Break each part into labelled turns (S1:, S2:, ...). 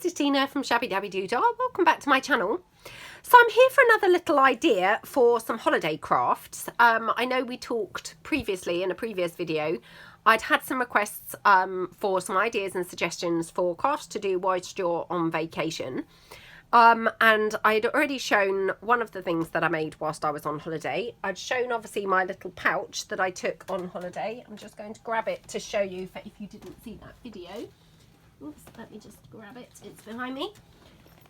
S1: this is Tina from Shabbydabbydoodah. Welcome back to my channel. So I'm here for another little idea for some holiday crafts. I know we talked previously in a previous video. I'd had some requests for some ideas and suggestions for crafts to do whilst you're on vacation. And I'd already shown one of the things that I made whilst I was on holiday. I'd shown obviously my little pouch that I took on holiday. I'm just going to grab it to show you if you didn't see that video. Oops, let me just grab it. It's behind me.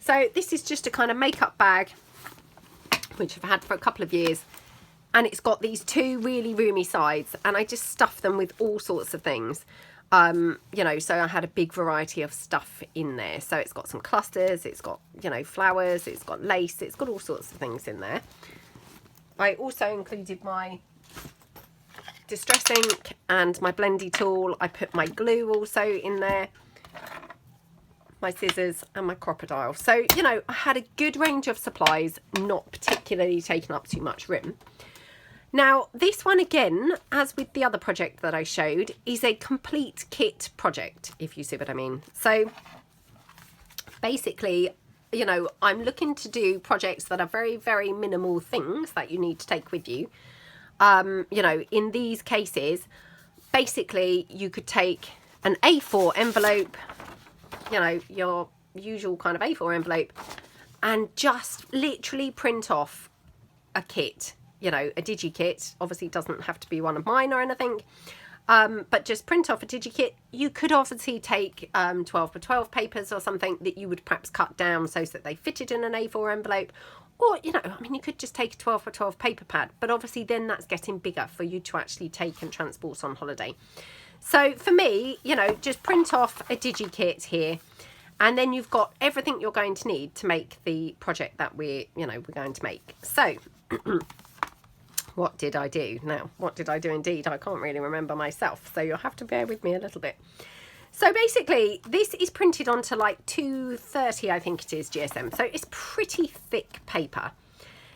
S1: So this is just a kind of makeup bag, which I've had for a couple of years. And it's got these two really roomy sides. And I just stuff them with all sorts of things. You know, so I had a big variety of stuff in there. So it's got some clusters, it's got, you know, flowers, it's got lace, it's got all sorts of things in there. I also included my distress ink and my blendy tool. I put my glue also in there, my scissors and my crocodile. So, you know, I had a good range of supplies, not particularly taking up too much room. Now, this one again, as with the other project that I showed, is a complete kit project, if you see what I mean. So basically, you know, I'm looking to do projects that are very, very minimal things that you need to take with you. You know, in these cases, basically you could take an A4 envelope, you know, your usual kind of A4 envelope, and just literally print off a kit. You know, a digi kit. Obviously it doesn't have to be one of mine or anything, but just print off a digi kit. You could obviously take 12 by 12 papers or something that you would perhaps cut down so that they fitted in an A4 envelope, or, you know, I mean, you could just take a 12 by 12 paper pad, but obviously then that's getting bigger for you to actually take and transport on holiday. So for me, you know, just print off a digi kit here, and then you've got everything you're going to need to make the project that we're going to make. So what did I do? Now, what did I do indeed? I can't really remember myself, so you'll have to bear with me a little bit. So basically, this is printed onto like 230, I think it is, GSM. So it's pretty thick paper.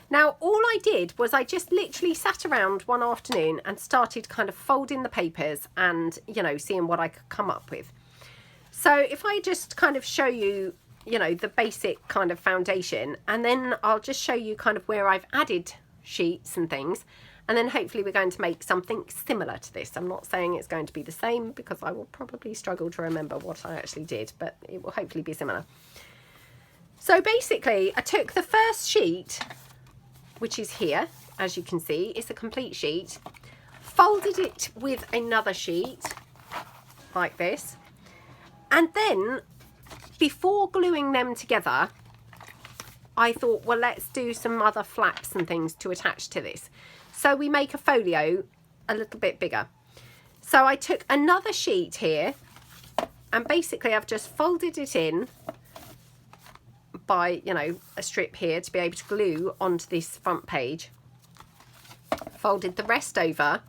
S1: Now, all I did was I just literally sat around one afternoon and started kind of folding the papers and, you know, seeing what I could come up with. So if I just kind of show you, you know, the basic kind of foundation, and then I'll just show you kind of where I've added sheets and things, and then hopefully we're going to make something similar to this. I'm not saying it's going to be the same because I will probably struggle to remember what I actually did, but it will hopefully be similar. So basically I took the first sheet, which is here, as you can see, it's a complete sheet, folded it with another sheet like this, and then before gluing them together I thought, well, let's do some other flaps and things to attach to this. So we make a folio a little bit bigger. So I took another sheet here, and basically I've just folded it in by, you know, a strip here to be able to glue onto this front page. Folded the rest over,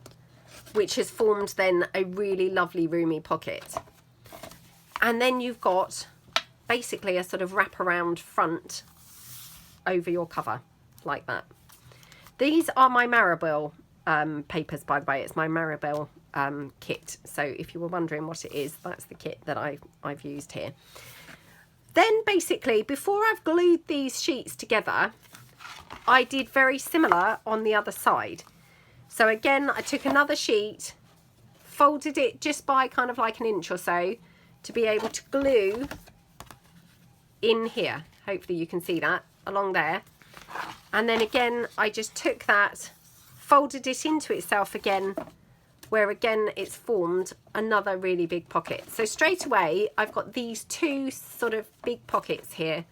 S1: which has formed then a really lovely roomy pocket. And then you've got basically a sort of wraparound front over your cover like that. These are my Maribelle papers, by the way. It's my Maribelle kit. So if you were wondering what it is, that's the kit that I've used here. Then basically, before I've glued these sheets together, I did very similar on the other side. So again, I took another sheet, folded it just by kind of like an inch or so to be able to glue in here. Hopefully you can see that along there. And then again, I just took that, folded it into itself again, where again it's formed another really big pocket. So straight away I've got these two sort of big pockets here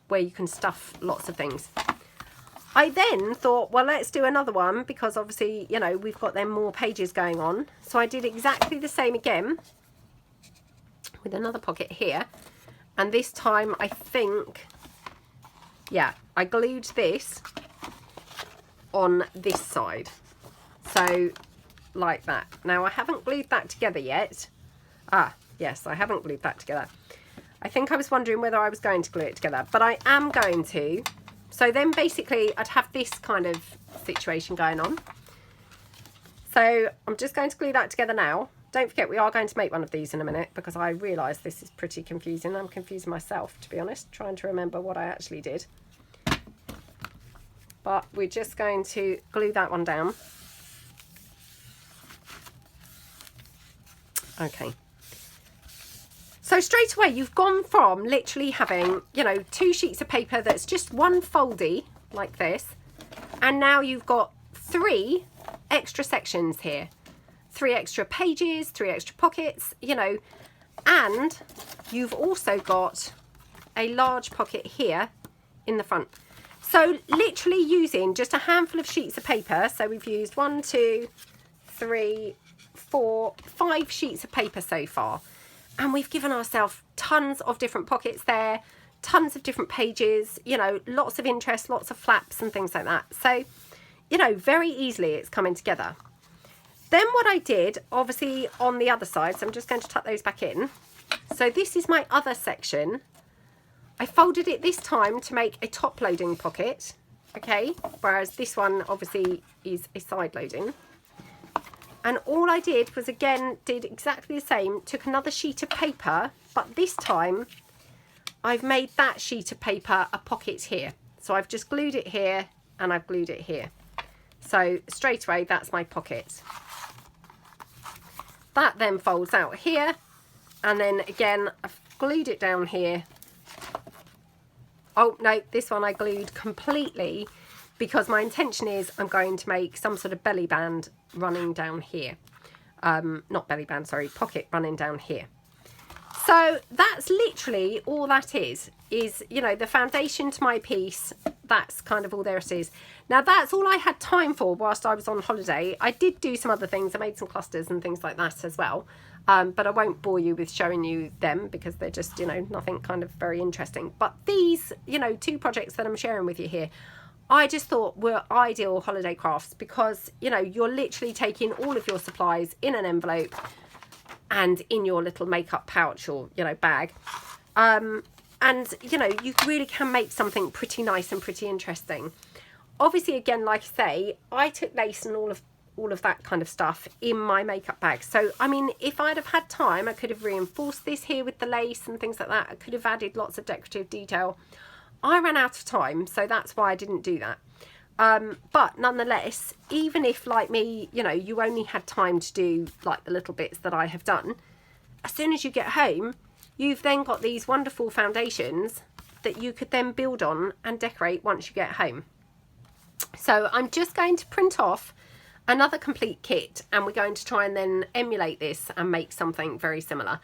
S1: where you can stuff lots of things. I then thought, well, let's do another one, because obviously, you know, we've got then more pages going on. So I did exactly the same again with another pocket here, and this time I think, yeah, I glued this on this side, so like that. Now I haven't glued that together yet. Yes, I haven't glued that together. I think I was wondering whether I was going to glue it together, but I am going to. So then basically I'd have this kind of situation going on. So I'm just going to glue that together now. don't forget, we are going to make one of these in a minute, because I realise this is pretty confusing. I'm confusing myself, to be honest, trying to remember what I actually did. But we're just going to glue that one down. Okay. So straight away, you've gone from literally having, you know, 2 sheets of paper that's just one foldy like this, and now you've got 3 extra sections here, 3 extra pages, 3 extra pockets, you know, and you've also got a large pocket here in the front. So literally using just a handful of sheets of paper. So we've used 1, 2, 3, 4, 5 sheets of paper so far. And we've given ourselves tons of different pockets there, tons of different pages, you know, lots of interest, lots of flaps and things like that. So, you know, very easily it's coming together. Then what I did, obviously on the other side, so I'm just going to tuck those back in. So this is my other section. I folded it this time to make a top loading pocket, okay, whereas this one obviously is a side loading. And all I did was, again, did exactly the same, took another sheet of paper, but this time I've made that sheet of paper a pocket here. So I've just glued it here and I've glued it here. So straight away, that's my pocket. That then folds out here, and then again, I've glued it down here. Oh no, this one I glued completely, because my intention is I'm going to make some sort of belly band running down here. Not belly band, sorry, pocket running down here. So that's literally all that is, you know, the foundation to my piece. That's kind of all there it is. Now that's all I had time for whilst I was on holiday. I did do some other things. I made some clusters and things like that as well. But I won't bore you with showing you them, because they're just, you know, nothing kind of very interesting. But these, you know, 2 projects that I'm sharing with you here, I just thought were ideal holiday crafts, because, you know, you're literally taking all of your supplies in an envelope and in your little makeup pouch or, you know, bag. And, you know, you really can make something pretty nice and pretty interesting. Obviously, again, like I say, I took lace and all of that kind of stuff in my makeup bag. So, I mean, if I'd have had time, I could have reinforced this here with the lace and things like that. I could have added lots of decorative detail. I ran out of time, so that's why I didn't do that. But nonetheless, even if, like me, you know, you only had time to do like the little bits that I have done, as soon as you get home, you've then got these wonderful foundations that you could then build on and decorate once you get home. So I'm just going to print off another complete kit, and we're going to try and then emulate this and make something very similar.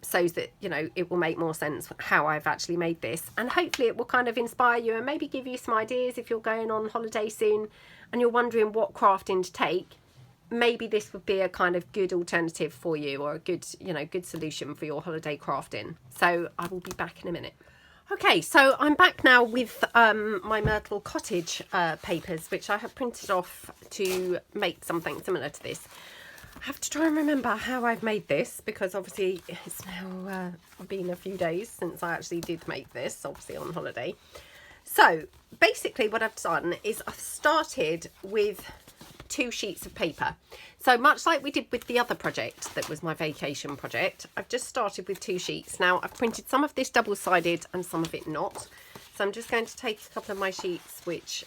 S1: So that, you know, it will make more sense how I've actually made this, and hopefully it will kind of inspire you and maybe give you some ideas if you're going on holiday soon and you're wondering what crafting to take. Maybe this would be a kind of good alternative for you, or a good, you know, good solution for your holiday crafting. So I will be back in a minute. Okay, so I'm back now with my Myrtle Cottage papers, which I have printed off to make something similar to this. I have to try and remember how I've made this, because obviously it's now been a few days since I actually did make this, obviously on holiday. So basically what I've done is I've started with 2 sheets of paper. So much like we did with the other project that was my vacation project, I've just started with 2 sheets. Now I've printed some of this double-sided and some of it not. So I'm just going to take a couple of my sheets which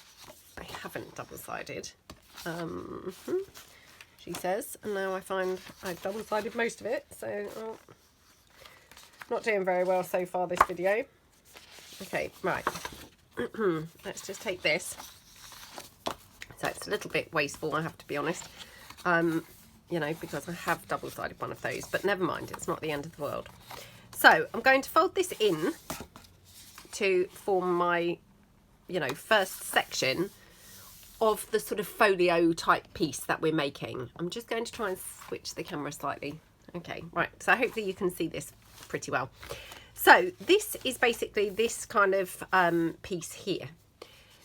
S1: I haven't double-sided. She says, and now I find I've double-sided most of it, so not doing very well so far this video. Okay, right. Let's just take this. So it's a little bit wasteful, I have to be honest, you know, because I have double-sided one of those, but never mind, it's not the end of the world. So I'm going to fold this in to form my, you know, first section of the sort of folio type piece that we're making. I'm just going to try and switch the camera slightly. Okay, right, so hopefully you can see this pretty well. So this is basically this kind of piece here.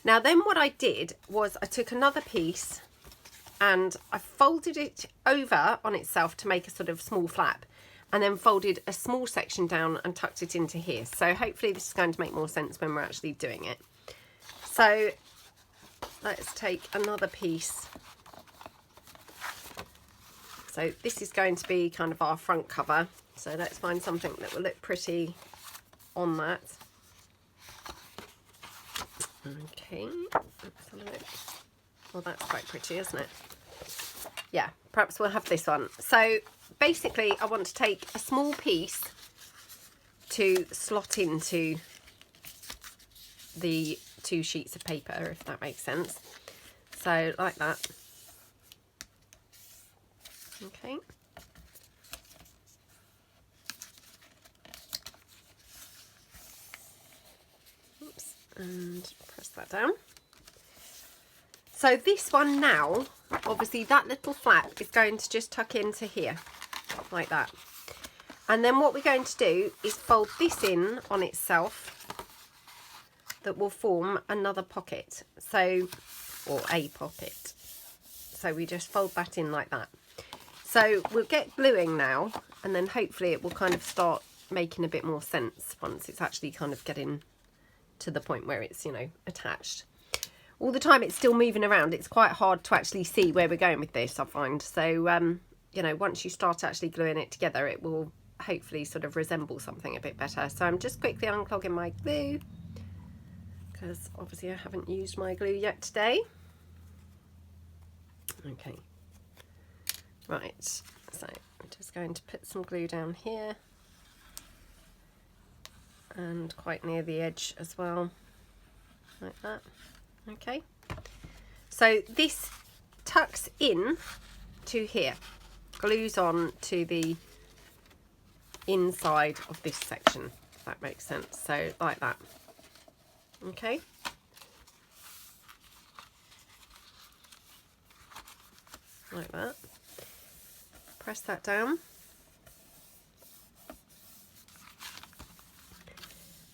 S1: Now then what I did was I took another piece and I folded it over on itself to make a sort of small flap, and then folded a small section down and tucked it into here. So hopefully this is going to make more sense when we're actually doing it. So let's take another piece So this is going to be kind of our front cover. So let's find something that will look pretty on that. Okay, let's have a look. Well, that's quite pretty, isn't it? Yeah, perhaps we'll have this one. So basically I want to take a small piece to slot into the 2 sheets of paper, if that makes sense. So like that. Okay. Oops, and press that down. So this one now, obviously that little flap is going to just tuck into here, like that. And then what we're going to do is fold this in on itself. That will form another pocket, so, or a pocket. So we just fold that in like that. So we'll get gluing now, and then hopefully it will kind of start making a bit more sense once it's actually kind of getting to the point where it's, you know, attached. All the time it's still moving around, it's quite hard to actually see where we're going with this, I find. So, you know, once you start actually gluing it together, it will hopefully sort of resemble something a bit better. So I'm just quickly unclogging my glue, because obviously I haven't used my glue yet today. Okay, right, so I'm just going to put some glue down here and quite near the edge as well, like that. Okay, so this tucks in to here, glues on to the inside of this section, if that makes sense. So like that. Okay, like that. Press that down,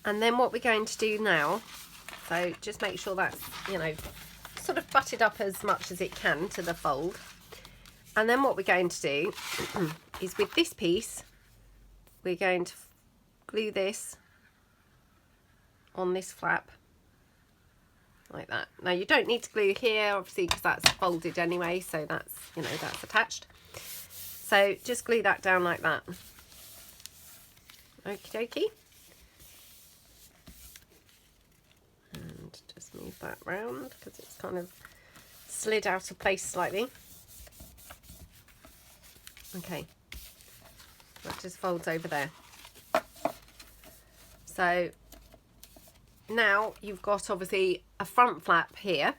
S1: and then what we're going to do now, so just make sure that's, you know, sort of butted up as much as it can to the fold. And then what we're going to do is with this piece, we're going to glue this on this flap, like that. Now you don't need to glue here, obviously, because that's folded anyway, so that's, you know, that's attached. So just glue that down like that. Okie dokie. And just move that round because it's kind of slid out of place slightly. Okay, that just folds over there. So now you've got obviously a front flap here,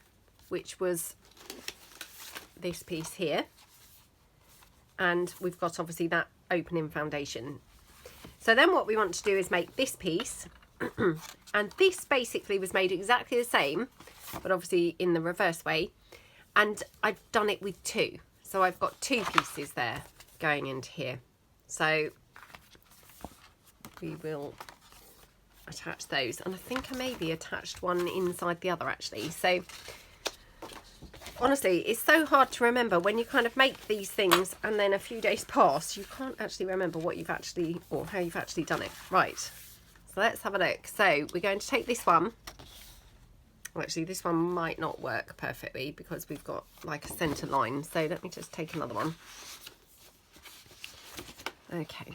S1: which was this piece here, and we've got obviously that opening foundation. So then what we want to do is make this piece and this basically was made exactly the same, but obviously in the reverse way, and I've done it with 2, so I've got 2 pieces there going into here. So we will attach those, and I think I maybe attached one inside the other actually. So honestly, it's so hard to remember when you kind of make these things and then a few days pass, you can't actually remember what you've actually, or how you've actually done it. Right, so let's have a look. So we're going to take this one. Well, actually this one might not work perfectly because we've got like a center line, so let me just take another one. Okay,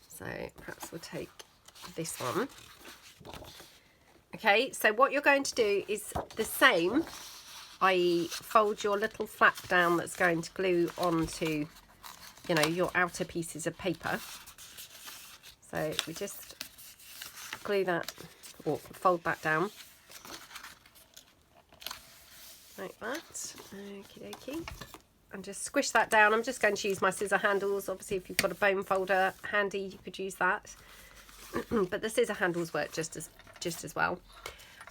S1: so perhaps we'll take this one. Okay, so what you're going to do is the same, i.e. fold your little flap down that's going to glue onto, you know, your outer pieces of paper. So we just glue that, or fold that down like that. Okie dokie. And just squish that down. I'm just going to use my scissor handles. Obviously if you've got a bone folder handy, you could use that. But the scissor handles work just as well.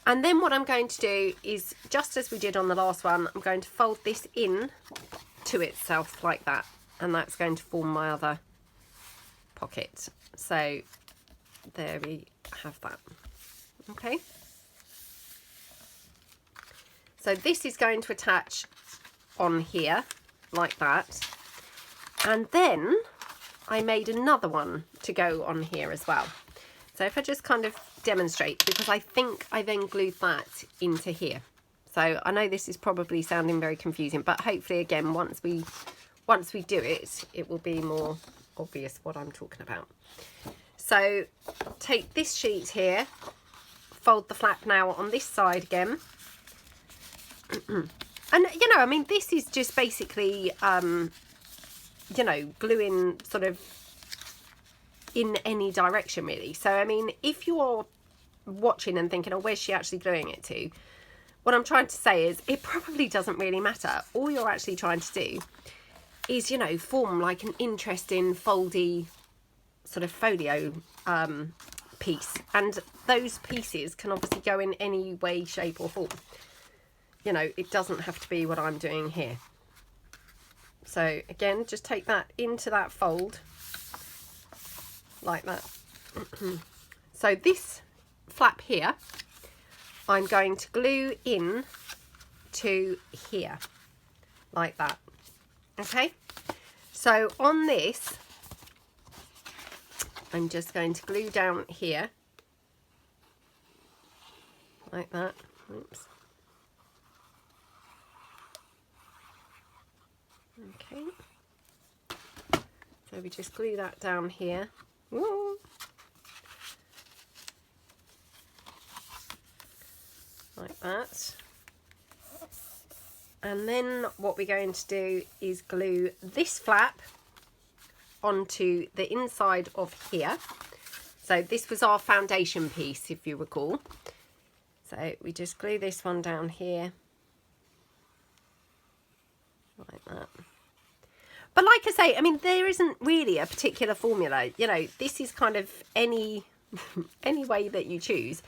S1: And then what I'm going to do is, just as we did on the last one, I'm going to fold this in to itself like that, and that's going to form my other pocket. So there we have that. Okay, so this is going to attach on here like that, and then I made another one to go on here as well. So if I just kind of demonstrate, because I think I then glued that into here. So I know this is probably sounding very confusing, but hopefully again, once we do it, it will be more obvious what I'm talking about. So take this sheet here, fold the flap now on this side again. And, you know, I mean, this is just basically, you know, gluing sort of in any direction, really. So, I mean, if you're watching and thinking, oh, where's she actually gluing it to? What I'm trying to say is it probably doesn't really matter. All you're actually trying to do is, you know, form like an interesting foldy sort of folio piece. And those pieces can obviously go in any way, shape or form. You know, it doesn't have to be what I'm doing here. So again, just take that into that fold like that. So this flap here, I'm going to glue in to here like that. Okay, so on this, I'm just going to glue down here like that. Oops. Okay, so we just glue that down here. Woo. Like that. And then what we're going to do is glue this flap onto the inside of here. So this was our foundation piece, if you recall. So we just glue this one down here like that. But like I say, I mean, there isn't really a particular formula. You know, this is kind of any way that you choose.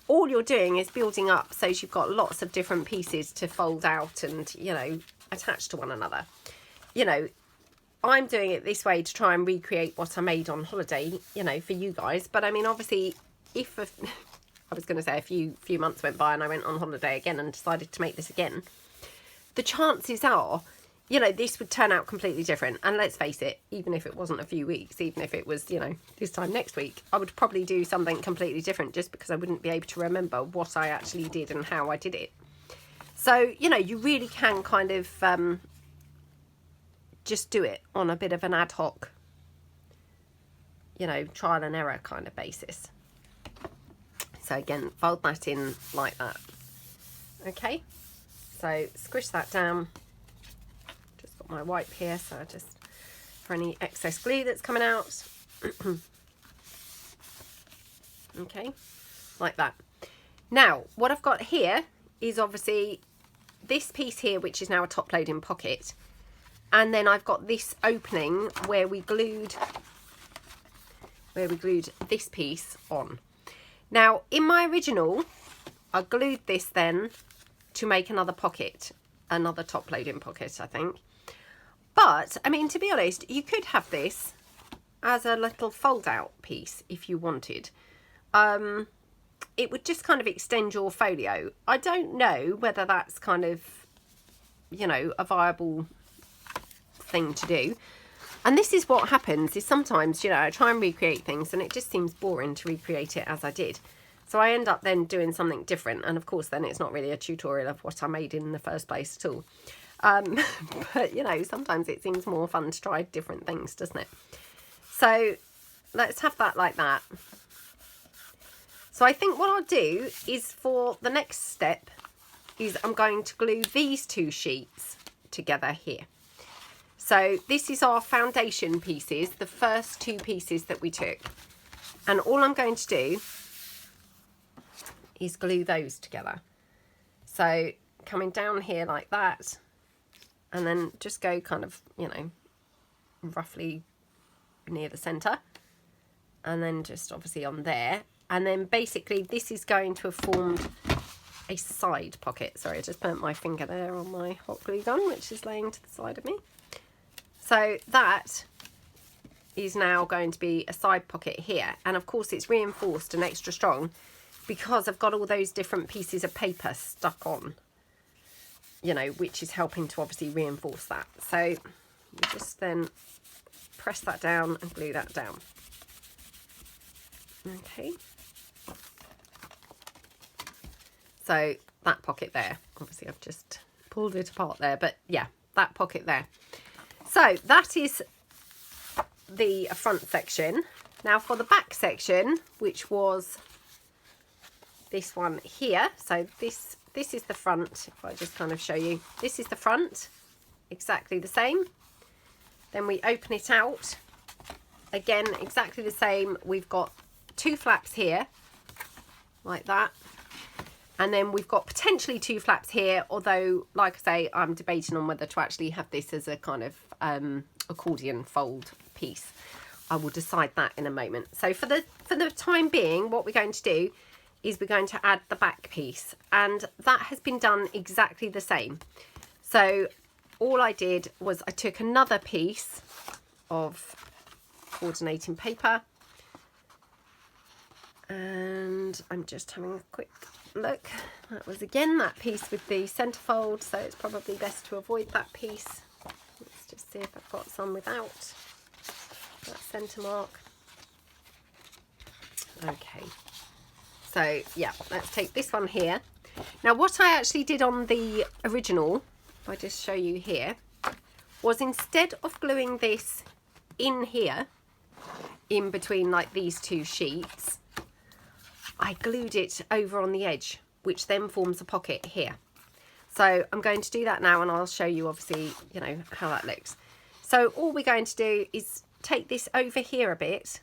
S1: All you're doing is building up so you've got lots of different pieces to fold out and, you know, attach to one another. You know, I'm doing it this way to try and recreate what I made on holiday, you know, for you guys. But I mean, obviously, if I was going to say a few months went by and I went on holiday again and decided to make this again, the chances are, you know, this would turn out completely different. And let's face it, even if it wasn't a few weeks, even if it was, you know, this time next week, I would probably do something completely different just because I wouldn't be able to remember what I actually did and how I did it. So, you know, you really can kind of just do it on a bit of an ad hoc, you know, trial and error kind of basis. So again, fold that in like that. Okay, so squish that down. My wipe here, so just for any excess glue that's coming out. Okay, like that. Now what I've got here is obviously this piece here, which is now a top loading pocket, and then I've got this opening where we glued this piece on. Now in my original, I glued this then to make another pocket, another top loading pocket, I think. But, I mean, to be honest, you could have this as a little fold-out piece if you wanted. It would just kind of extend your folio. I don't know whether that's kind of, you know, a viable thing to do. And this is what happens, is sometimes, you know, I try and recreate things and it just seems boring to recreate it as I did. So I end up then doing something different. And, of course, then it's not really a tutorial of what I made in the first place at all. But, you know, sometimes it seems more fun to try different things, doesn't it? So let's have that like that. So I think what I'll do is for the next step is I'm going to glue these two sheets together here. So this is our foundation pieces, the first two pieces that we took. And all I'm going to do is glue those together. So coming down here like that. And then just go kind of, you know, roughly near the centre. And then just obviously on there. And then basically this is going to have formed a side pocket. Sorry, I just burnt my finger there on my hot glue gun, which is laying to the side of me. So that is now going to be a side pocket here. And of course it's reinforced and extra strong because I've got all those different pieces of paper stuck on. You know, which is helping to obviously reinforce that. So you just then press that down and glue that down. Okay. So that pocket there obviously I've just pulled it apart there, but yeah, that pocket there. So that is the front section. Now for the back section, which was this one here, so this is the front. If I just kind of show you, this is the front, exactly the same. Then we open it out, again exactly the same. We've got 2 flaps here like that, and then we've got potentially 2 flaps here, although like I say, I'm debating on whether to actually have this as a kind of accordion fold piece. I will decide that in a moment. So for the time being, what we're going to do is we're going to add the back piece, and that has been done exactly the same. So all I did was I took another piece of coordinating paper, and I'm just having a quick look. That was again that piece with the centerfold, so it's probably best to avoid that piece. Let's just see if I've got some without that centre mark. Okay, so yeah, let's take this one here. Now what I actually did on the original, if I just show you here, was instead of gluing this in here, in between like these 2 sheets, I glued it over on the edge, which then forms a pocket here. So I'm going to do that now, and I'll show you obviously, you know, how that looks. So all we're going to do is take this over here a bit,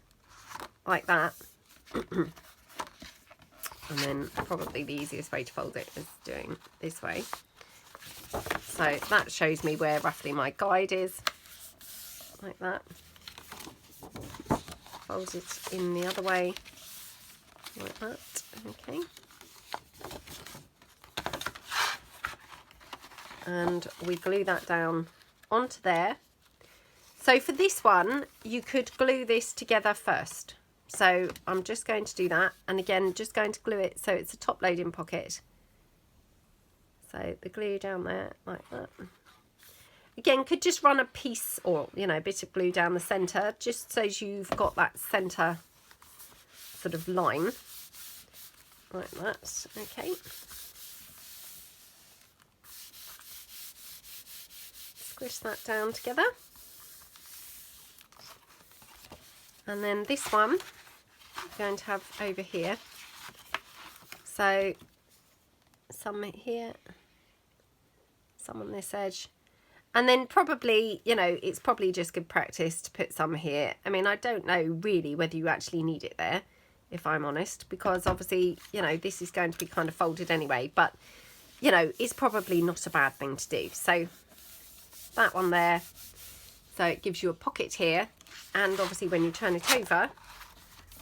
S1: like that. And then probably the easiest way to fold it is doing this way. So that shows me where roughly my guide is, like that. Fold it in the other way, like that. Okay. And we glue that down onto there. So for this one, you could glue this together first. So I'm just going to do that, and again just going to glue it so it's a top loading pocket. So the glue down there like that. Again, could just run a piece or, you know, a bit of glue down the centre, just so you've got that centre sort of line like that. Okay. Squish that down together. And then this one I'm going to have over here. So some here, some on this edge. And then probably, you know, it's probably just good practice to put some here. I mean, I don't know really whether you actually need it there, if I'm honest, because obviously, you know, this is going to be kind of folded anyway, but, you know, it's probably not a bad thing to do. So that one there, so it gives you a pocket here, and obviously when you turn it over,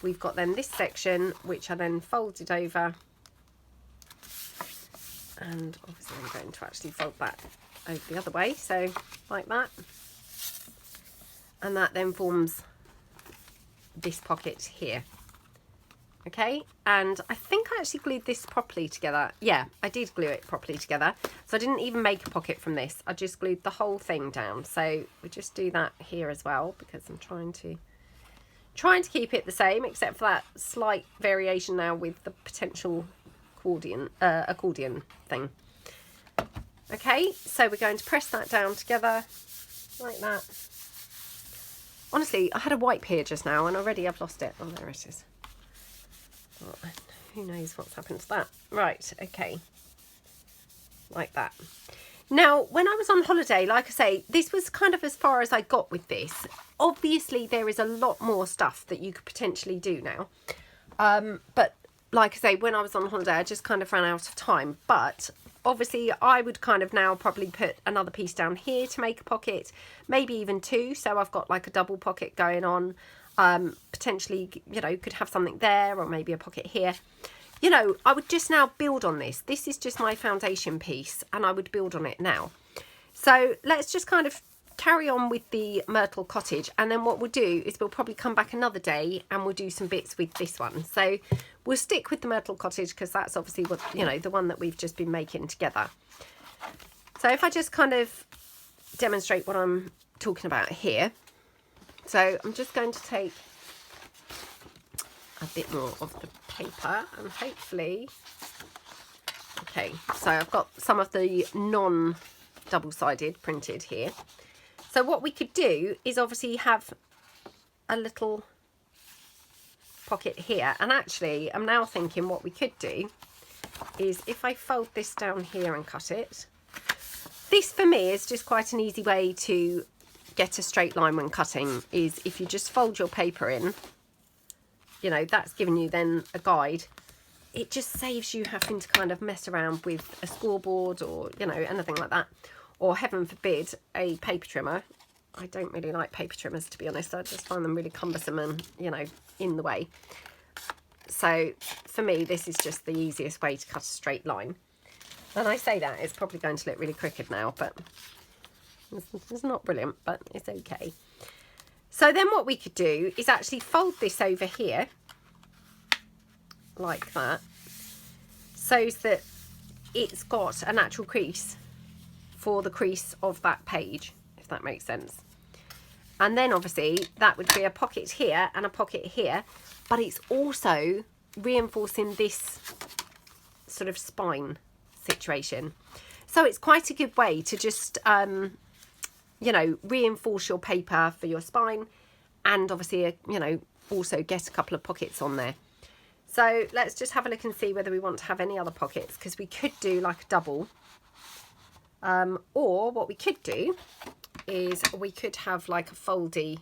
S1: we've got then this section, which I then folded over, and obviously I'm going to actually fold that over the other way, so like that, and that then forms this pocket here. Okay, and I think I actually glued this properly together. Yeah, I did glue it properly together, so I didn't even make a pocket from this. I just glued the whole thing down. So we just do that here as well, because I'm trying to keep it the same, except for that slight variation now with the potential accordion thing. Okay, so we're going to press that down together like that. Honestly, I had a wipe here just now and already I've lost it. Oh, there it is. Oh, who knows what's happened to that. Right, okay. Like that. Now, when I was on holiday, like I say, this was kind of as far as I got with this. Obviously, there is a lot more stuff that you could potentially do now. But like I say, when I was on holiday, I just kind of ran out of time. But obviously, I would kind of now probably put another piece down here to make a pocket, maybe even 2. So I've got like a double pocket going on. Potentially, you know, could have something there, or maybe a pocket here. You know, I would just now build on this. This is just my foundation piece, and I would build on it now. So let's just kind of carry on with the Myrtle Cottage, and then what we'll do is we'll probably come back another day and we'll do some bits with this one. So we'll stick with the Myrtle Cottage because that's obviously what, you know, the one that we've just been making together. So if I just kind of demonstrate what I'm talking about here. So I'm just going to take a bit more of the paper and hopefully, Okay, so I've got some of the non-double-sided printed here. So what we could do is obviously have a little pocket here, and actually I'm now thinking what we could do is if I fold this down here and cut it. This for me is just quite an easy way to get a straight line when cutting, is if you just fold your paper in, you know, that's giving you then a guide. It just saves you having to kind of mess around with a scoreboard or, you know, anything like that, or heaven forbid a paper trimmer. I don't really like paper trimmers, to be honest. I just find them really cumbersome and, you know, in the way. So for me, this is just the easiest way to cut a straight line. And I say that, it's probably going to look really crooked now, but it's not brilliant, but it's okay. So then what we could do is actually fold this over here, like that, so that it's got a natural crease for the crease of that page, if that makes sense. And then obviously that would be a pocket here and a pocket here, but it's also reinforcing this sort of spine situation. So it's quite a good way to just, you know, reinforce your paper for your spine, and obviously, you know, also get a couple of pockets on there. So let's just have a look and see whether we want to have any other pockets, because we could do like a double. Or what we could do is we could have like a foldy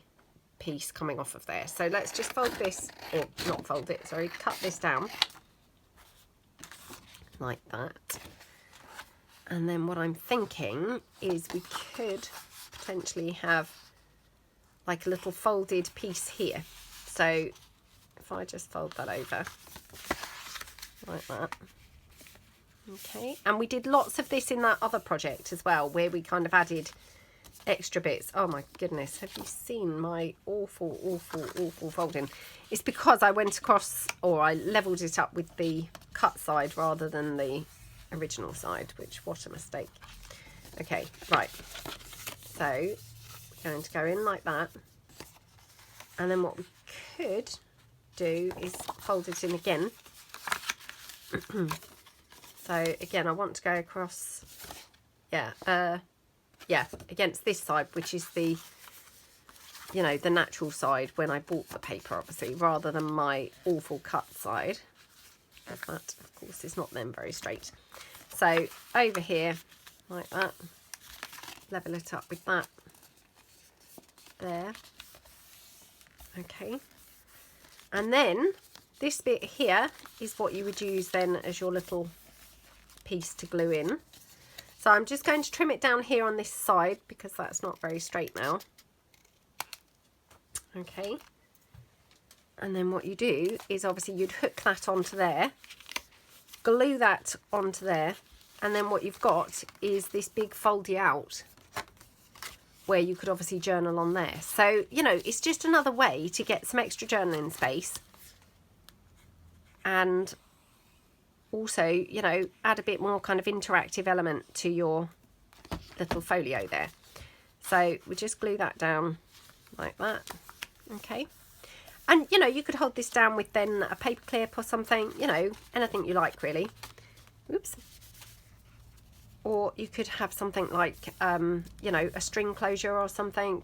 S1: piece coming off of there. So let's just fold this, or not fold it, sorry, cut this down like that. And then what I'm thinking is we could potentially have like a little folded piece here. So if I just fold that over like that. Okay, and we did lots of this in that other project as well, where we kind of added extra bits. Oh my goodness, have you seen my awful folding? It's because I went across, or I leveled it up with the cut side rather than the original side, which, what a mistake. Okay, right, so we're going to go in like that, and then what we could do is fold it in again. So again, I want to go across, yeah, against this side, which is the, you know, the natural side when I bought the paper, obviously, rather than my awful cut side. That, of course, is not then very straight. So over here, like that, level it up with that there. Okay. And then this bit here is what you would use then as your little piece to glue in. So I'm just going to trim it down here on this side because that's not very straight now. Okay. And then what you do is obviously you'd hook that onto there, glue that onto there, and then what you've got is this big foldy out where you could obviously journal on there. So, you know, it's just another way to get some extra journaling space and also, you know, add a bit more kind of interactive element to your little folio there. So we just glue that down like that. Okay. And, you know, you could hold this down with then a paper clip or something, you know, anything you like really. Oops. Or you could have something like, you know, a string closure or something,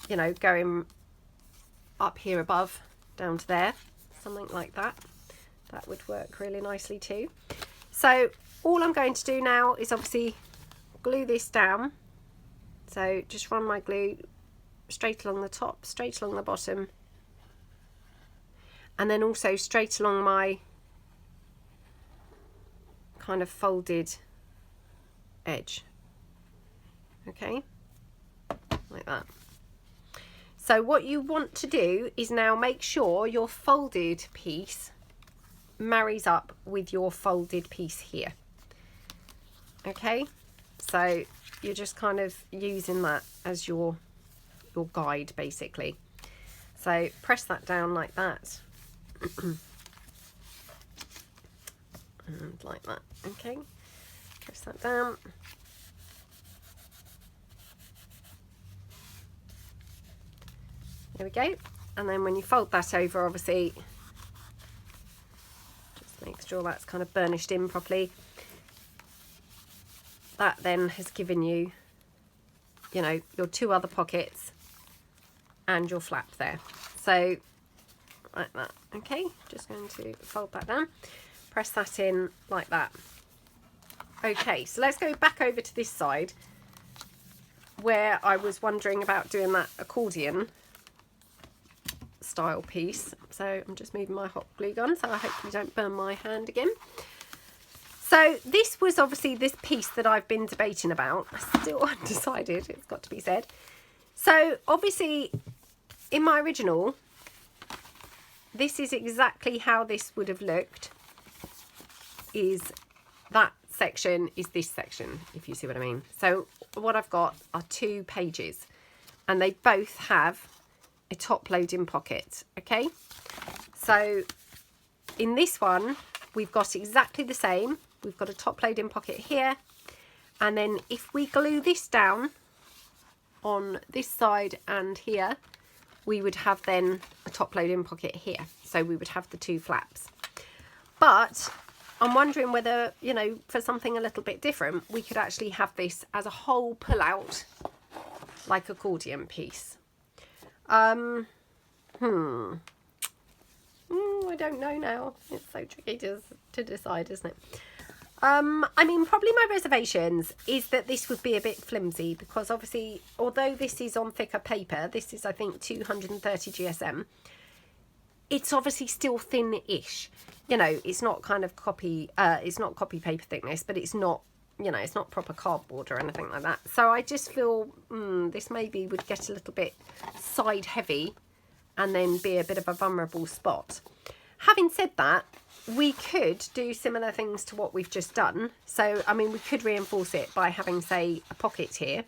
S1: you know, going up here above, down to there, something like that. That would work really nicely too. So all I'm going to do now is obviously glue this down. So just run my glue straight along the top, straight along the bottom, and then also straight along my kind of folded edge. Okay, like that. So what you want to do is now make sure your folded piece marries up with your folded piece here. Okay, so you're just kind of using that as your guide basically. So press that down like that. And like that. Okay, press that down. There we go. And then when you fold that over, obviously just make sure that's kind of burnished in properly. that then has given you, you know, your 2 other pockets and your flap there. So like that. Okay, just going to fold that down, press that in like that. Okay, so let's go back over to this side where I was wondering about doing that accordion style piece. So I'm just moving my hot glue gun so I hope you don't burn my hand again. So this was obviously this piece that I've been debating about. Still undecided, it's got to be said. So obviously in my original, this is exactly how this would have looked. Is that section is this section, if you see what I mean. So what I've got are 2 pages and they both have a top loading pocket. Okay, so in this one we've got exactly the same. We've got a top loading pocket here, and then if we glue this down on this side and here, we would have then a top loading pocket here, so we would have the 2 flaps. But I'm wondering whether, you know, for something a little bit different, we could actually have this as a whole pull out like accordion piece. I don't know now. It's so tricky to decide, isn't it? I mean, probably my reservations is that this would be a bit flimsy, because obviously, although this is on thicker paper, this is I think 230 GSM, it's obviously still thin-ish. You know, it's not kind of copy, it's not copy paper thickness, but it's not, you know, it's not proper cardboard or anything like that. So I just feel this maybe would get a little bit side heavy and then be a bit of a vulnerable spot. Having said that, we could do similar things to what we've just done. So, I mean, we could reinforce it by having, say, a pocket here.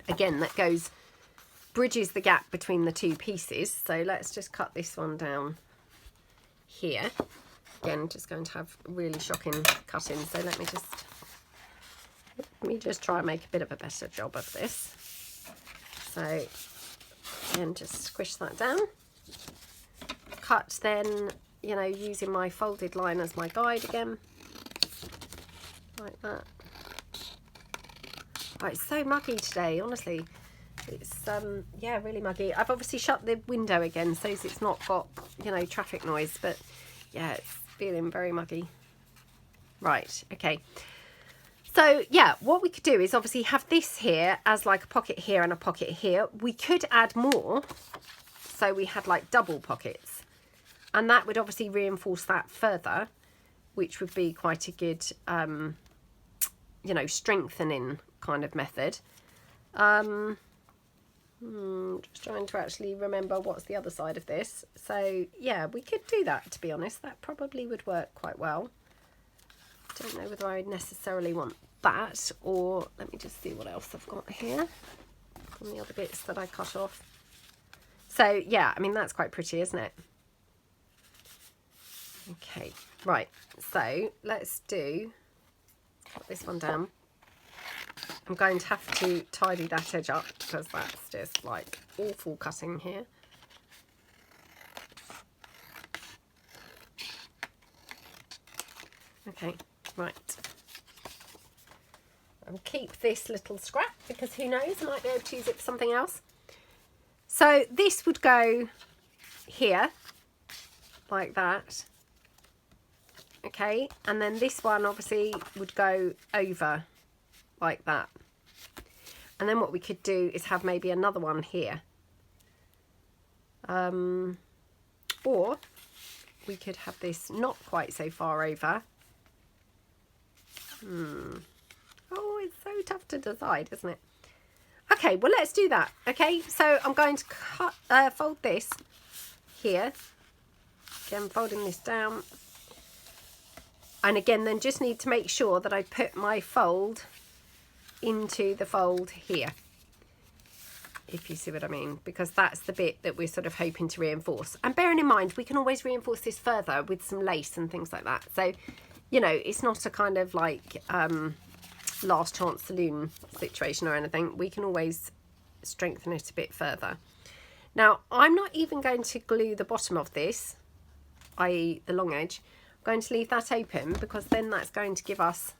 S1: Again, that bridges the gap between the 2 pieces. So let's just cut this one down here. Again, just going to have really shocking cutting. So let me just try and make a bit of a better job of this. So, again, just squish that down. Cut then, you know, using my folded line as my guide again, like that. Oh, it's so muggy today, honestly. It's yeah, really muggy. I've obviously shut the window again so it's not got, you know, traffic noise, but yeah, it's feeling very muggy. Right, okay. So yeah, what we could do is obviously have this here as like a pocket here and a pocket here. We could add more, so we had like double pockets. And that would obviously reinforce that further, which would be quite a good, you know, strengthening kind of method. Just trying to actually remember what's the other side of this. So, yeah, we could do that, to be honest. That probably would work quite well. Don't know whether I necessarily want that, or let me just see what else I've got here from the other bits that I cut off. So, yeah, I mean, that's quite pretty, isn't it? Okay, right, so let's cut this one down. I'm going to have to tidy that edge up because that's just like awful cutting here. Okay, right. I'll keep this little scrap because who knows, I might be able to use it for something else. So this would go here, like that. Okay, and then this one obviously would go over like that. And then what we could do is have maybe another one here. Or we could have this not quite so far over. Oh, it's so tough to decide, isn't it? Okay, well, let's do that. Okay, so I'm going to fold this here. Again, folding this down. And again, then just need to make sure that I put my fold into the fold here, if you see what I mean, because that's the bit that we're sort of hoping to reinforce. And bearing in mind, we can always reinforce this further with some lace and things like that. So, you know, it's not a kind of like last chance saloon situation or anything. We can always strengthen it a bit further. Now, I'm not even going to glue the bottom of this, i.e. the long edge. I'm going to leave that open because then that's going to give us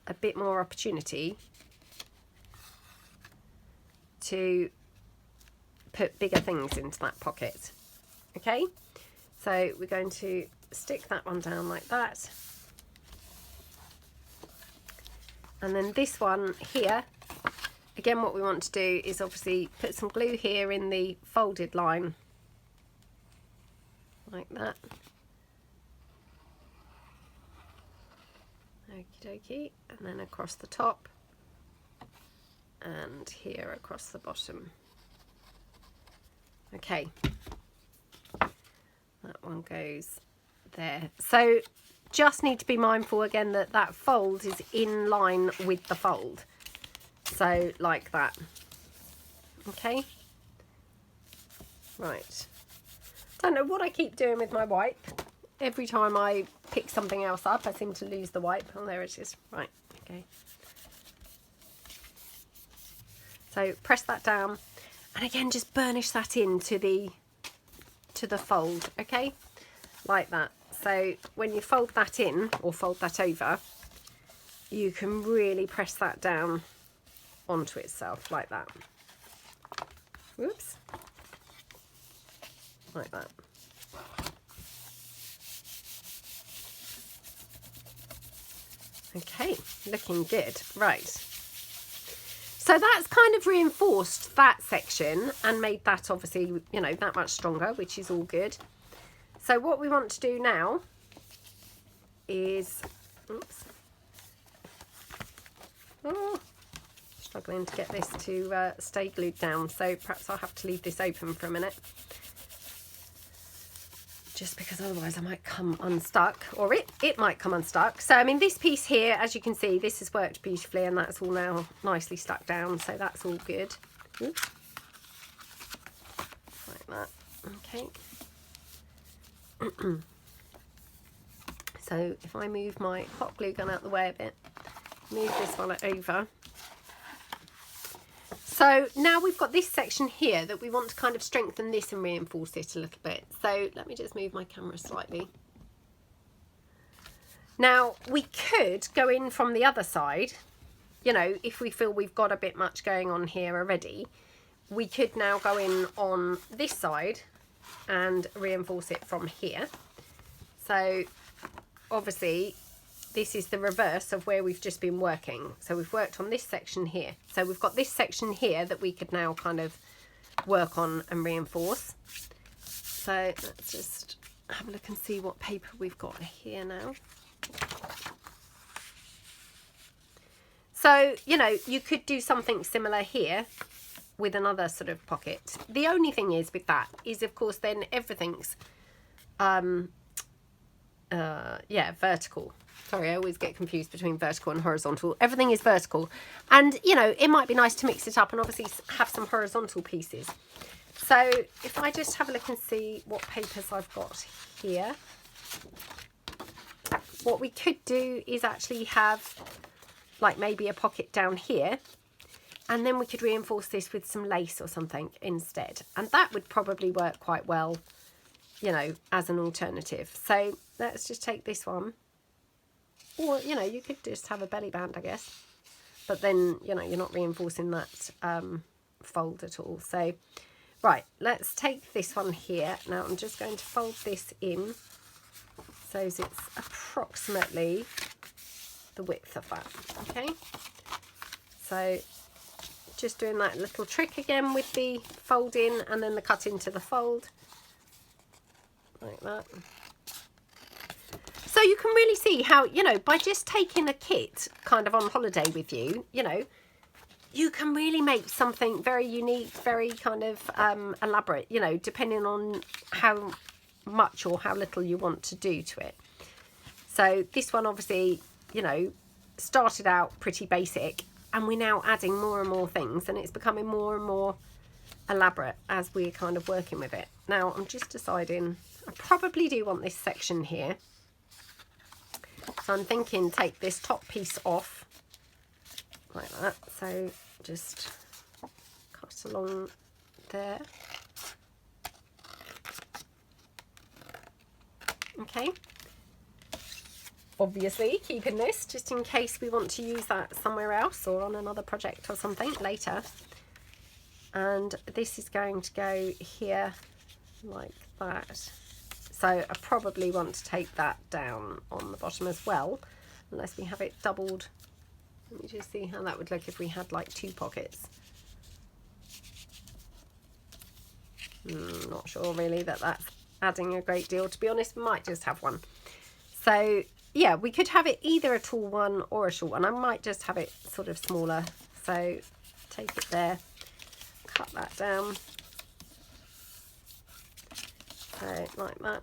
S1: a bit more opportunity to put bigger things into that pocket. Okay, so we're going to stick that one down like that, and then this one here, again, what we want to do is obviously put some glue here in the folded line like that. Okie dokie, and then across the top and here across the bottom. Okay, that one goes there. So just need to be mindful again that that fold is in line with the fold. So like that. Okay. Right. Don't know what I keep doing with my wipe. Every time I pick something else up, I seem to lose the wipe. Oh, there it is. Right. Okay. So press that down. And again, just burnish that into the fold, okay? Like that. So when you fold that in, or fold that over, you can really press that down onto itself, like that. Whoops. Like that. Okay, looking good. Right. So that's kind of reinforced that section and made that obviously, you know, that much stronger, which is all good. So what we want to do now is, oops, oh, struggling to get this to stay glued down. So perhaps I'll have to leave this open for a minute, just because otherwise I might come unstuck, or it might come unstuck. So I mean, this piece here, as you can see, this has worked beautifully, and that's all now nicely stuck down, so that's all good. Oops. Like that. Okay. So if I move my hot glue gun out of the way a bit, move this one over. So now we've got this section here that we want to kind of strengthen this and reinforce it a little bit. So let me just move my camera slightly. Now we could go in from the other side, you know, if we feel we've got a bit much going on here already, we could now go in on this side and reinforce it from here. So obviously this is the reverse of where we've just been working. So we've worked on this section here. So we've got this section here that we could now kind of work on and reinforce. So let's just have a look and see what paper we've got here now. So, you know, you could do something similar here with another sort of pocket. The only thing is with that is, of course, then everything's vertical. Sorry, I always get confused between vertical and horizontal. Everything is vertical. And, you know, it might be nice to mix it up and obviously have some horizontal pieces. So if I just have a look and see what papers I've got here. What we could do is actually have like maybe a pocket down here. And then we could reinforce this with some lace or something instead. And that would probably work quite well, you know, as an alternative. So let's just take this one. Or, you know, you could just have a belly band, I guess. But then, you know, you're not reinforcing that fold at all. So, right, let's take this one here. Now, I'm just going to fold this in so it's approximately the width of that. Okay. So, just doing that little trick again with the fold in and then the cut into the fold. Like that. So you can really see how, you know, by just taking a kit kind of on holiday with you, you know, you can really make something very unique, very kind of elaborate, you know, depending on how much or how little you want to do to it. So this one obviously, you know, started out pretty basic and we're now adding more and more things and it's becoming more and more elaborate as we're kind of working with it. Now I'm just deciding, I probably do want this section here. So I'm thinking take this top piece off like that. So just cut along there. Okay. obviously keeping this just in case we want to use that somewhere else or on another project or something later. And this is going to go here like that. So I probably want to take that down on the bottom as well, unless we have it doubled. Let me just see how that would look if we had like 2 pockets. Not sure really that that's adding a great deal, to be honest. Might just have one. So yeah, we could have it either a tall one or a short one. I might just have it sort of smaller. So take it there, cut that down. So like that.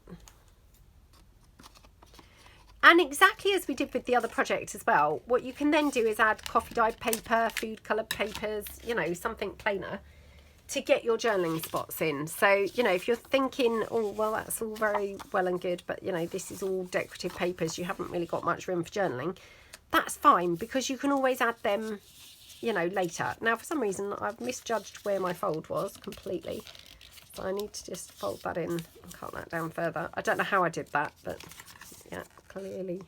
S1: And exactly as we did with the other project as well, what you can then do is add coffee dyed paper, food coloured papers, you know, something plainer to get your journaling spots in. So, you know, if you're thinking, oh, well, that's all very well and good, but, you know, this is all decorative papers, you haven't really got much room for journaling, that's fine, because you can always add them, you know, later. Now, for some reason, I've misjudged where my fold was completely. So I need to just fold that in and cut that down further. I don't know how I did that, but yeah, clearly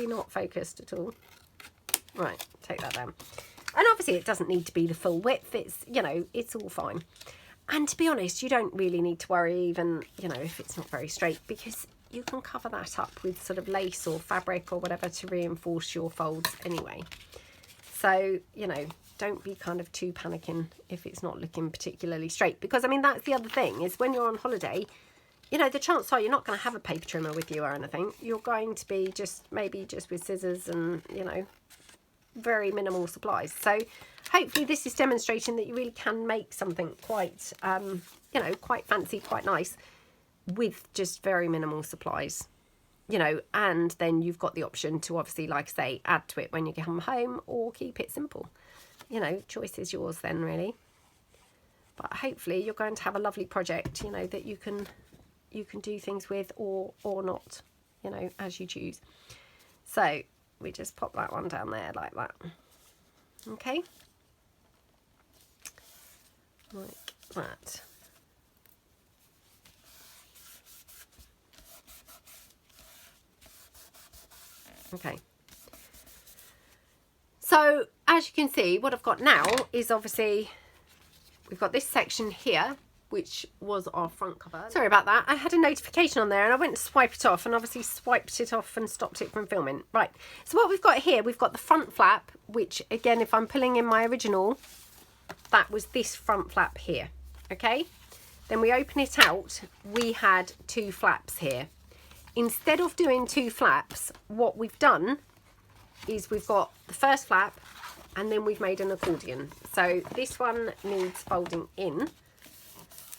S1: not focused at all. Right, take that down. And obviously it doesn't need to be the full width. It's, you know, it's all fine. And to be honest, you don't really need to worry even, you know, if it's not very straight, because you can cover that up with sort of lace or fabric or whatever to reinforce your folds anyway. So, you know, don't be kind of too panicking if it's not looking particularly straight, because I mean, that's the other thing, is when you're on holiday, you know, the chances are you're not going to have a paper trimmer with you or anything. You're going to be just maybe just with scissors and, you know, very minimal supplies. So hopefully this is demonstrating that you really can make something quite you know, quite fancy, quite nice with just very minimal supplies, you know. And then you've got the option to obviously, like I say, add to it when you come home or keep it simple. You know, choice is yours then really. But hopefully you're going to have a lovely project, you know, that you can do things with or not, you know, as you choose. So we just pop that one down there like that. Okay, like that. Okay, so as you can see, what I've got now is obviously we've got this section here, which was our front cover. Sorry about that. I had a notification on there and I went to swipe it off and obviously swiped it off and stopped it from filming. Right, so what we've got here, we've got the front flap, which again, if I'm pulling in my original, that was this front flap here, okay? Then we open it out, we had 2 flaps here. Instead of doing 2 flaps, what we've done is we've got the first flap and then we've made an accordion. So this one needs folding in.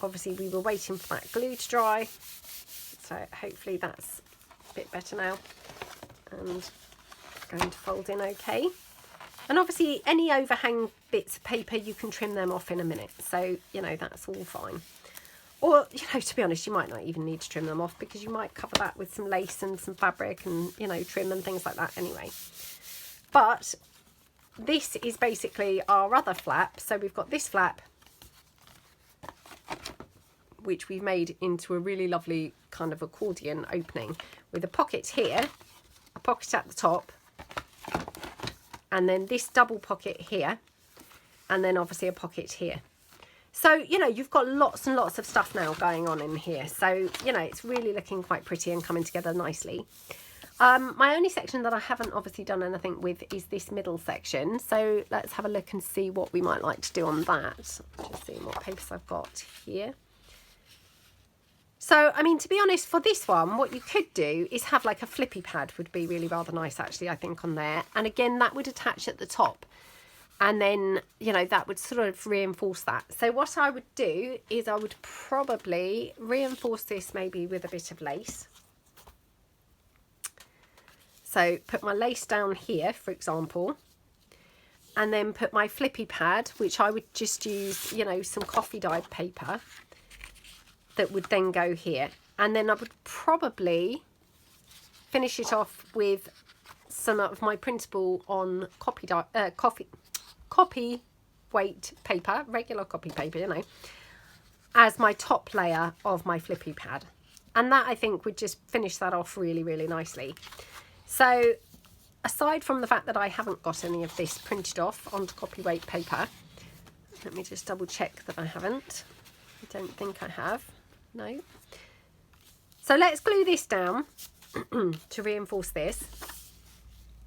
S1: Obviously we were waiting for that glue to dry, so hopefully that's a bit better now and going to fold in okay. And obviously any overhang bits of paper, you can trim them off in a minute, so you know, that's all fine. Or, you know, to be honest, you might not even need to trim them off, because you might cover that with some lace and some fabric and, you know, trim and things like that anyway. But this is basically our other flap. So we've got this flap, which we've made into a really lovely kind of accordion opening with a pocket here, a pocket at the top, and then this double pocket here, and then obviously a pocket here. So, you know, you've got lots and lots of stuff now going on in here. So, you know, it's really looking quite pretty and coming together nicely. My only section that I haven't obviously done anything with is this middle section. So let's have a look and see what we might like to do on that. Just seeing what papers I've got here. So, I mean, to be honest, for this one, what you could do is have like a flippy pad would be really rather nice, actually, I think, on there. And again, that would attach at the top. And then, you know, that would sort of reinforce that. So what I would do is I would probably reinforce this maybe with a bit of lace. So put my lace down here, for example, and then put my flippy pad, which I would just use, you know, some coffee dyed paper that would then go here. And then I would probably finish it off with some of my printable on copy weight paper, regular copy paper, you know, as my top layer of my flippy pad. And that, I think, would just finish that off really, really nicely. So aside from the fact that I haven't got any of this printed off onto copyweight paper, let me just double check that I haven't. I don't think I have. No. So let's glue this down to reinforce this.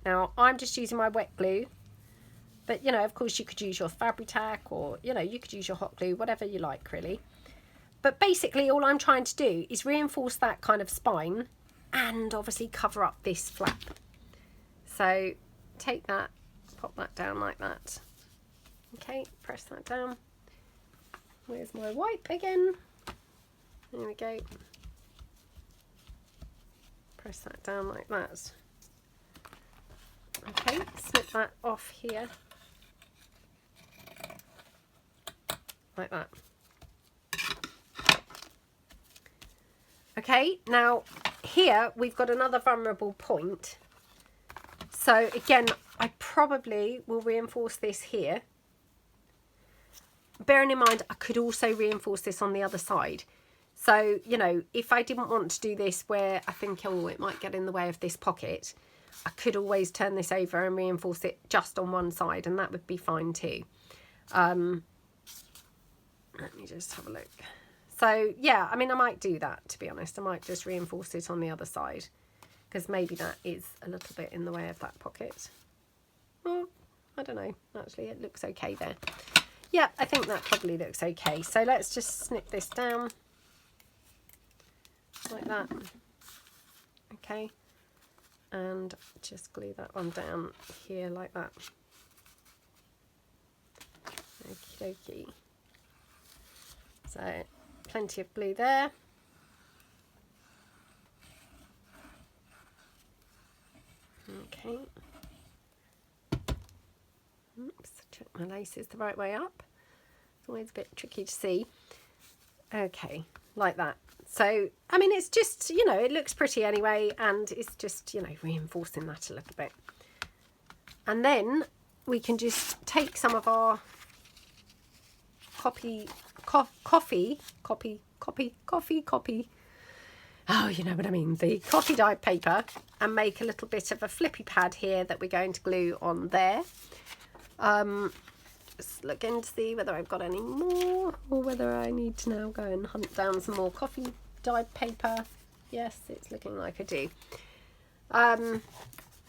S1: Now, I'm just using my wet glue. But, you know, of course, you could use your Fabri-Tac, or, you know, you could use your hot glue, whatever you like, really. But basically, all I'm trying to do is reinforce that kind of spine and obviously cover up this flap. So take that, pop that down like that. Okay, press that down. Where's my wipe again? There we go. Press that down like that. Okay, snip that off here. Like that. Okay, now here we've got another vulnerable point. So again, I probably will reinforce this here. Bearing in mind, I could also reinforce this on the other side. So, you know, if I didn't want to do this where I think, oh, it might get in the way of this pocket, I could always turn this over and reinforce it just on one side, and that would be fine too. Let me just have a look. So, yeah, I mean, I might do that, to be honest. I might just reinforce it on the other side, because maybe that is a little bit in the way of that pocket. Well, I don't know. Actually, it looks okay there. Yeah, I think that probably looks okay. So let's just snip this down like that. Okay. And just glue that one down here like that. Okie dokie. So plenty of glue there. Okay. Oops, check my lace is the right way up. It's always a bit tricky to see. Okay, like that. So, I mean, it's just, you know, it looks pretty anyway, and it's just, you know, reinforcing that a little bit. And then we can just take some of our coffee. Oh, you know what I mean, the coffee dyed paper, and make a little bit of a flippy pad here that we're going to glue on there. Just looking to see whether I've got any more, or whether I need to now go and hunt down some more coffee dyed paper. Yes, it's looking like I do.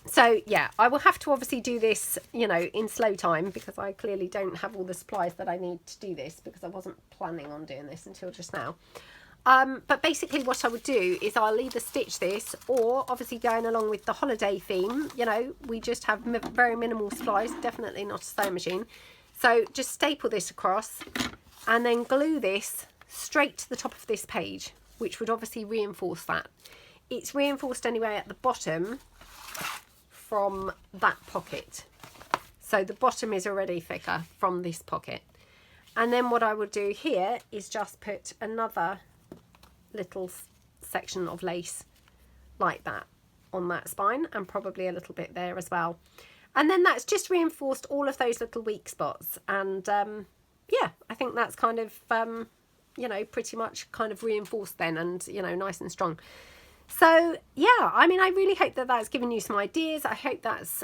S1: So yeah, I will have to obviously do this, you know, in slow time, because I clearly don't have all the supplies that I need to do this, because I wasn't planning on doing this until just now. But basically what I would do is I'll either stitch this, or obviously going along with the holiday theme, you know, we just have very minimal supplies, definitely not a sewing machine. So just staple this across and then glue this straight to the top of this page, which would obviously reinforce that. It's reinforced anyway at the bottom from that pocket. So the bottom is already thicker from this pocket. And then what I would do here is just put another little section of lace like that on that spine, and probably a little bit there as well. And then that's just reinforced all of those little weak spots. And yeah, I think that's kind of, you know, pretty much kind of reinforced then, and, you know, nice and strong. So yeah, I mean, I really hope that that's given you some ideas. I hope that's,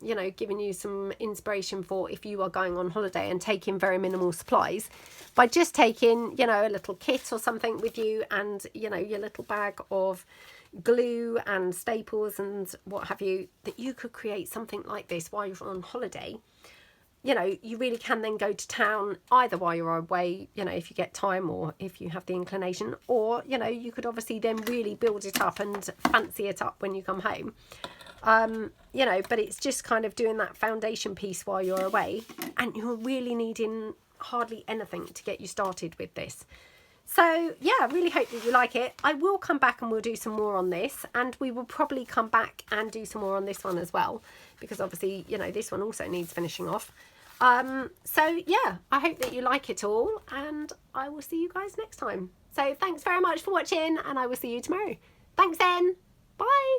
S1: you know, given you some inspiration for if you are going on holiday and taking very minimal supplies, by just taking, you know, a little kit or something with you, and, you know, your little bag of glue and staples and what have you, that you could create something like this while you're on holiday. You know, you really can then go to town either while you're away, you know, if you get time or if you have the inclination, or, you know, you could obviously then really build it up and fancy it up when you come home. You know, but it's just kind of doing that foundation piece while you're away, and you're really needing hardly anything to get you started with this. So yeah, I really hope that you like it. I will come back and we'll do some more on this, and we will probably come back and do some more on this one as well, because obviously, you know, this one also needs finishing off. So yeah, I hope that you like it all, and I will see you guys next time. So thanks very much for watching, and I will see you tomorrow. Thanks then. Bye.